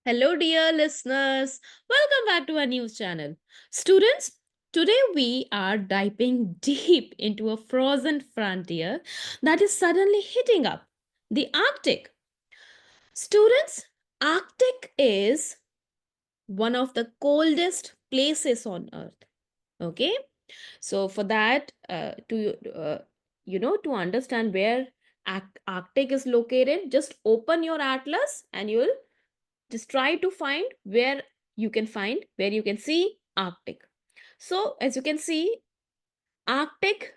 Hello, dear listeners. Welcome back to our news channel. Students, today we are diving deep into a frozen frontier that is suddenly heating up the Arctic. Students, Arctic is one of the coldest places on earth. Okay, so for that, to understand where Arctic is located, just open your atlas and you'll just try to find where you can see Arctic. So as you can see, Arctic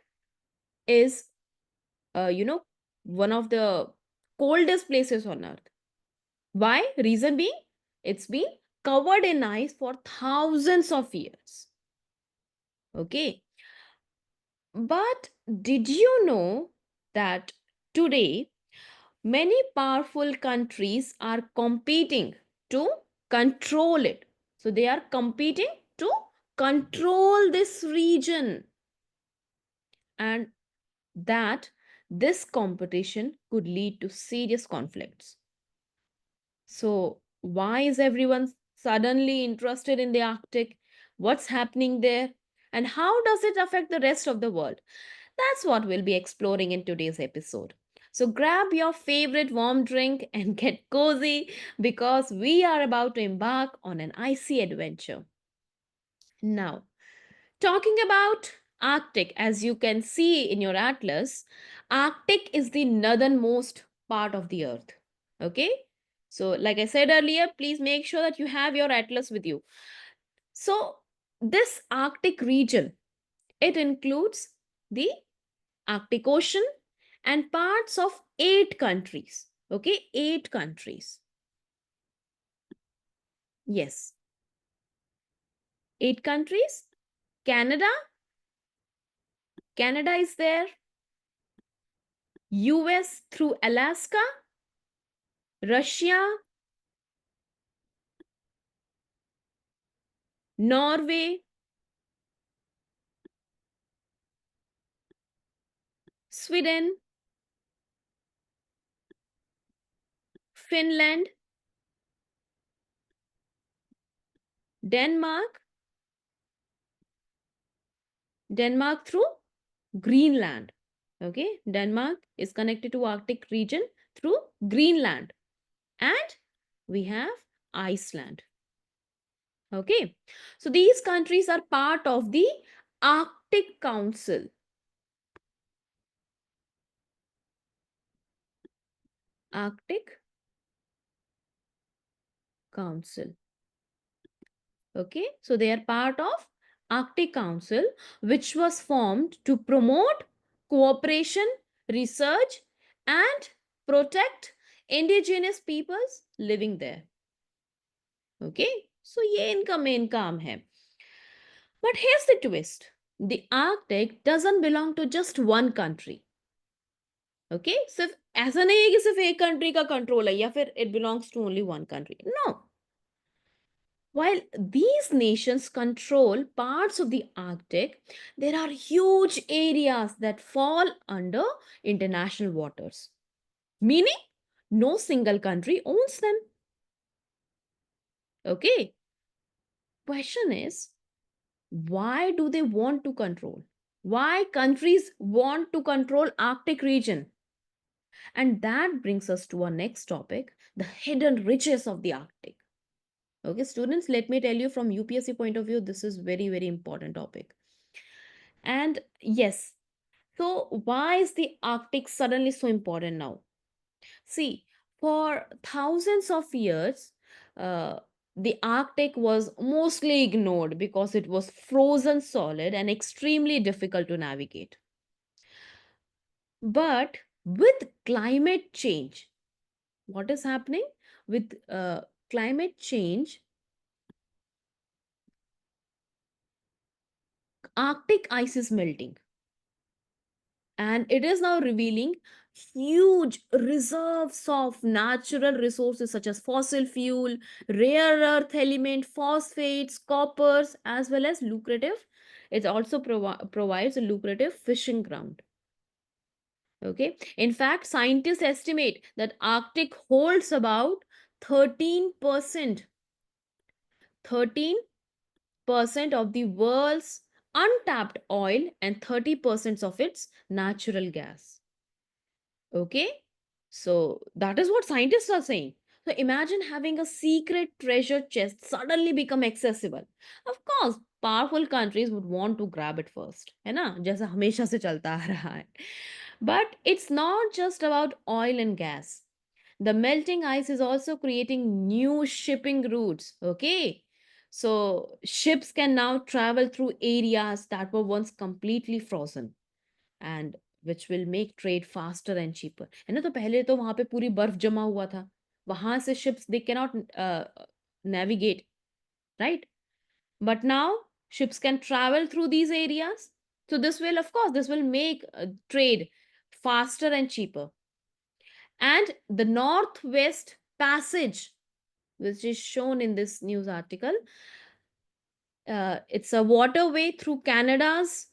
is uh, you know one of the coldest places on earth. Why? Reason being, it's been covered in ice for thousands of years. Okay, but did you know that today many powerful countries are competing to control it? So they are competing to control this region, and that this competition could lead to serious conflicts. So, why is everyone suddenly interested in the Arctic? What's happening there? And how does it affect the rest of the world? That's what we'll be exploring in today's episode. So grab your favorite warm drink and get cozy because we are about to embark on an icy adventure. Now, talking about Arctic, as you can see in your atlas, Arctic is the northernmost part of the earth. Okay? So, like I said earlier, please make sure that you have your atlas with you. So, this Arctic region, it includes the Arctic Ocean and parts of 8 countries. Okay, 8 countries. Yes, 8 countries. Canada, Canada is there. US through Alaska, Russia, Norway, Sweden, Finland, Denmark, Denmark through Greenland. Okay, Denmark is connected to Arctic region through Greenland, and we have Iceland. Okay, so these countries are part of the Arctic Council. Arctic Council. Okay, so they are part of Arctic Council, which was formed to promote cooperation, research, and protect indigenous peoples living there. Okay, so ये इनका main काम है. But here's the twist. The Arctic doesn't belong to just one country. Okay, सिर्फ ऐसा नहीं है कि सिर्फ एक country का control है या फिर it belongs to only one country. No. While these nations control parts of the Arctic, there are huge areas that fall under international waters, meaning no single country owns them. Okay, question is, why do they want to control? Why countries want to control Arctic region? And that brings us to our next topic, the hidden riches of the Arctic. Okay, students, let me tell you from UPSC point of view, this is very important topic. And yes, so why is the Arctic suddenly so important now? See, for thousands of years, uh, the Arctic was mostly ignored because it was frozen solid and extremely difficult to navigate. But with climate change, what is happening? With climate change, Arctic ice is melting, and it is now revealing huge reserves of natural resources such as fossil fuel, rare earth element, phosphates, coppers, as well as lucrative. It also provides a lucrative fishing ground. Okay, in fact, scientists estimate that Arctic holds about 13%, 13% of the world's untapped oil and 30% of its natural gas. Okay? So that is what scientists are saying. So imagine having a secret treasure chest suddenly become accessible. Of course, powerful countries would want to grab it first. है ना? जैसा हमेशा से चलता आ रहा है. But it's not just about oil and gas. The melting ice is also creating new shipping routes. Okay? So ships can now travel through areas that were once completely frozen, and which will make trade faster and cheaper. है ना? तो पहले तो वहां पे पूरी बर्फ जमा हुआ था. वहां से ships they cannot navigate, right? But now ships can travel through these areas. So this will, of course, this will make trade faster and cheaper. And the Northwest Passage, which is shown in this news article, it's a waterway through Canada's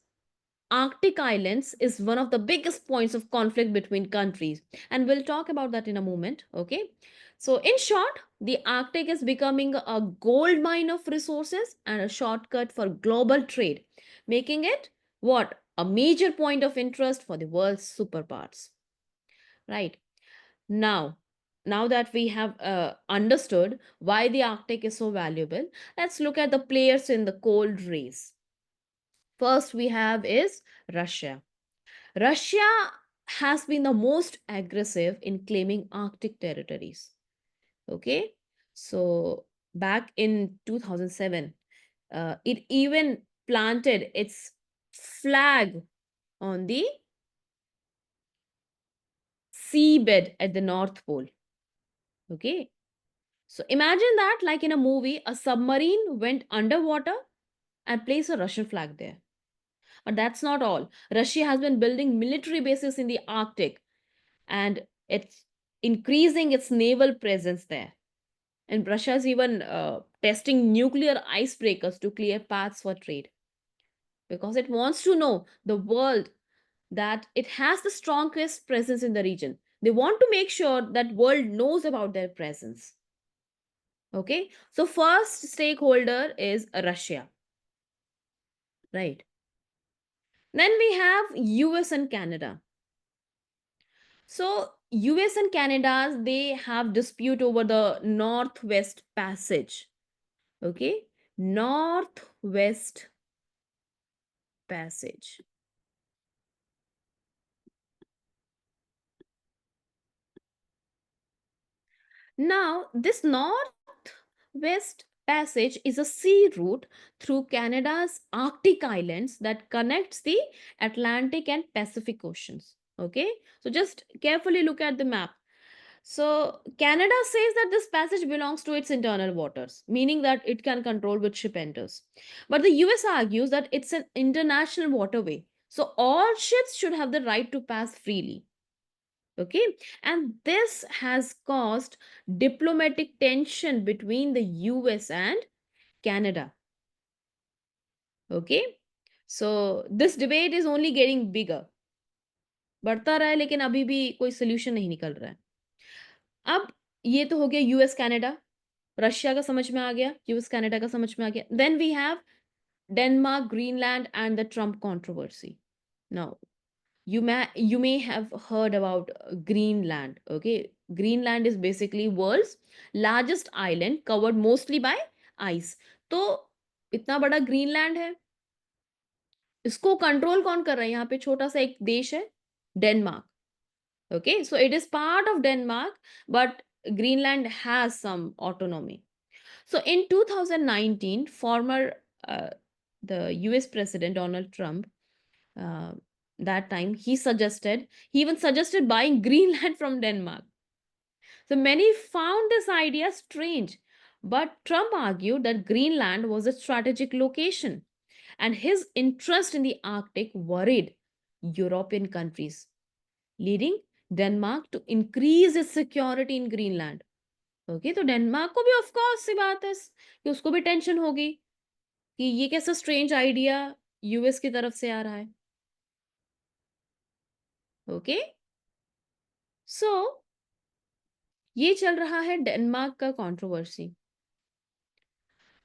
Arctic islands, is one of the biggest points of conflict between countries. And we'll talk about that in a moment. Okay. So, in short, the Arctic is becoming a gold mine of resources and a shortcut for global trade, making it what? A major point of interest for the world's superpowers. Right. Now, now that we have understood why the Arctic is so valuable, let's look at the players in the cold race. First, we have is Russia. Russia has been the most aggressive in claiming Arctic territories. Okay, so back in 2007, it even planted its flag on the seabed at the North Pole. Okay, so imagine that, like in a movie, a submarine went underwater and placed a Russian flag there. But that's not all. Russia has been building military bases in the Arctic, and it's increasing its naval presence there. And Russia is even testing nuclear icebreakers to clear paths for trade, because it wants to know the world that it has the strongest presence in the region. They want to make sure that world knows about their presence. Okay, so first stakeholder is Russia, right? Then we have US and Canada. So US and Canada, they have dispute over the Northwest Passage. Okay, Northwest Passage. Now, this Northwest Passage is a sea route through Canada's Arctic islands that connects the Atlantic and Pacific Oceans. Okay, so just carefully look at the map. So, Canada says that this passage belongs to its internal waters, meaning that it can control which ship enters. But the US argues that it's an international waterway, so all ships should have the right to pass freely. Okay, and this has caused diplomatic tension between the US and Canada. Okay, so this debate is only getting bigger. बढ़ता रहा है लेकिन अभी भी कोई solution नहीं निकल रहा है. अब ये तो हो गया यूएस कनाडा, रशिया का समझ में आ गया, यूएस कनाडा का समझ में आ गया. Then we have Denmark, Greenland and the Trump controversy. Now you may have heard about Greenland. Okay, Greenland is basically world's largest island covered mostly by ice. तो इतना बड़ा ग्रीनलैंड है, इसको कंट्रोल कौन कर रहा है? यहाँ पे छोटा सा एक देश है, Denmark. Okay, so it is part of Denmark, but Greenland has some autonomy. So in 2019, former uh, the US President Donald Trump, uh, that time he even suggested buying Greenland from Denmark. So many found this idea strange, but Trump argued that Greenland was a strategic location, and his interest in the Arctic worried European countries, leading Denmark to increase its security in Greenland. Okay, तो Denmark को भी of course सी बात है कि उसको भी tension होगी कि ये कैसा स्ट्रेंज आइडिया यूएस की तरफ से आ रहा है. ओके, सो ये चल रहा है डेनमार्क का controversy.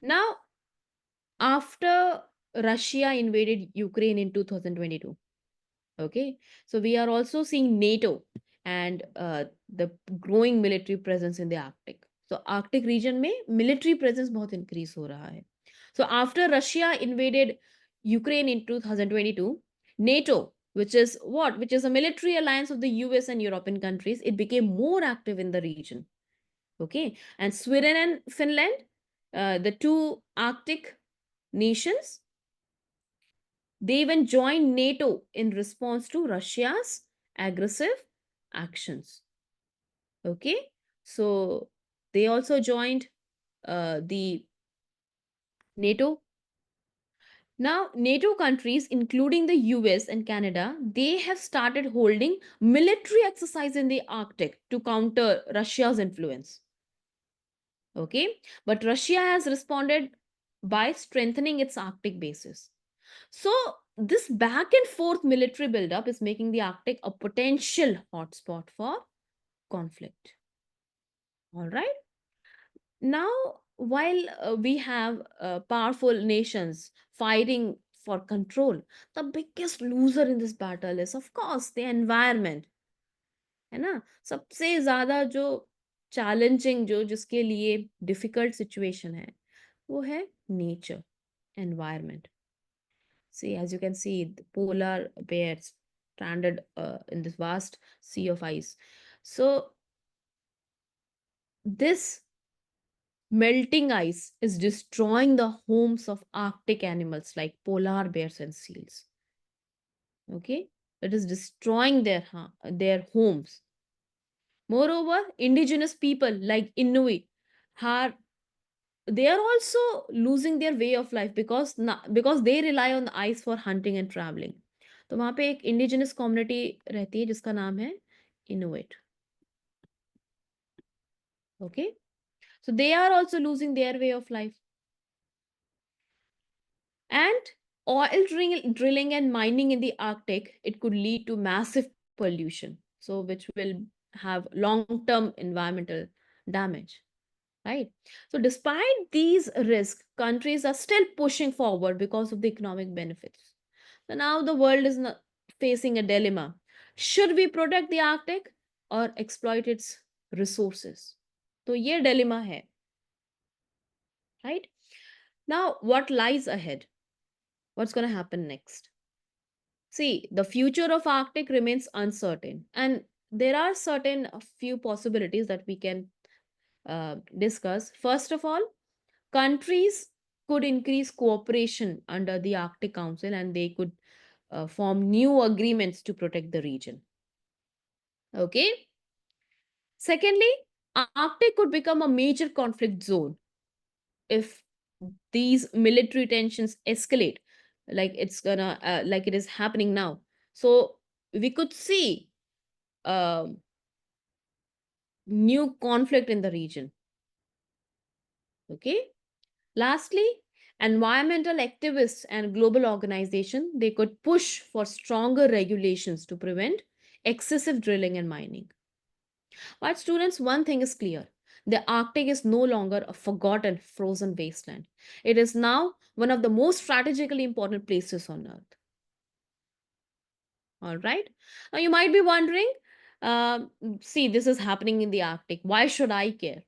Now after Russia invaded Ukraine in 2022. Okay, so we are also seeing NATO and the growing military presence in the Arctic. So Arctic region में military presence बहुत increase हो रहा है. So after Russia invaded Ukraine in 2022, NATO, which is what? Which is a military alliance of the US and European countries, it became more active in the region. Okay, and Sweden and Finland, the two Arctic nations, they even joined NATO in response to Russia's aggressive actions. Okay, so they also joined the NATO. Now, NATO countries, including the US and Canada, they have started holding military exercise in the Arctic to counter Russia's influence. Okay, but Russia has responded by strengthening its Arctic bases. So, this back and forth military buildup is making the Arctic a potential hotspot for conflict. All right. Now, while we have powerful nations fighting for control, the biggest loser in this battle is, of course, the environment. है ना? सबसे ज्यादा जो challenging जो जिसके लिए difficult situation है वो है nature, environment. See, as you can see, the polar bears stranded in this vast sea of ice. So, this melting ice is destroying the homes of Arctic animals like polar bears and seals. Okay, it is destroying their homes. Moreover, indigenous people like Inuit are they are also losing their way of life because they rely on the ice for hunting and traveling. तो वहां पे एक indigenous community रहती है जिसका नाम है Inuit. Okay, so they are also losing their way of life. And drilling and mining in the Arctic, it could lead to massive pollution, so which will have long term environmental damage, right? So despite these risks, countries are still pushing forward because of the economic benefits. So now the world is facing a dilemma: should we protect the Arctic or exploit its resources? So ये dilemma है, right? Now what lies ahead? What's going to happen next? See, the future of Arctic remains uncertain, and there are certain few possibilities that we can discuss. First of all, countries could increase cooperation under the Arctic Council, and they could form new agreements to protect the region. Okay. Secondly, Arctic could become a major conflict zone if these military tensions escalate, like like it is happening now. So we could see um new conflict in the region. Okay. Lastly, environmental activists and global organizations, they could push for stronger regulations to prevent excessive drilling and mining. But students, one thing is clear: the Arctic is no longer a forgotten frozen wasteland. It is now one of the most strategically important places on earth. All right. Now you might be wondering, see, this is happening in the Arctic. Why should I care?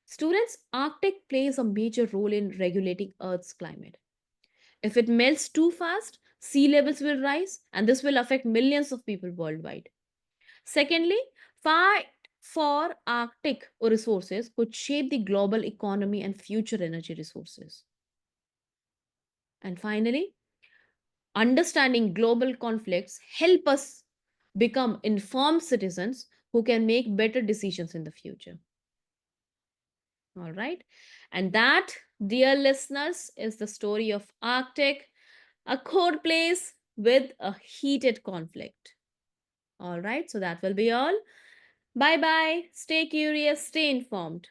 Students, Arctic plays a major role in regulating Earth's climate. If it melts too fast, sea levels will rise, and this will affect millions of people worldwide. Secondly, fight for Arctic resources could shape the global economy and future energy resources. And finally, understanding global conflicts help us become informed citizens who can make better decisions in the future. All right. And that, dear listeners, is the story of Arctic, a cold place with a heated conflict. All right. So that will be all. Bye bye. Stay curious, stay informed.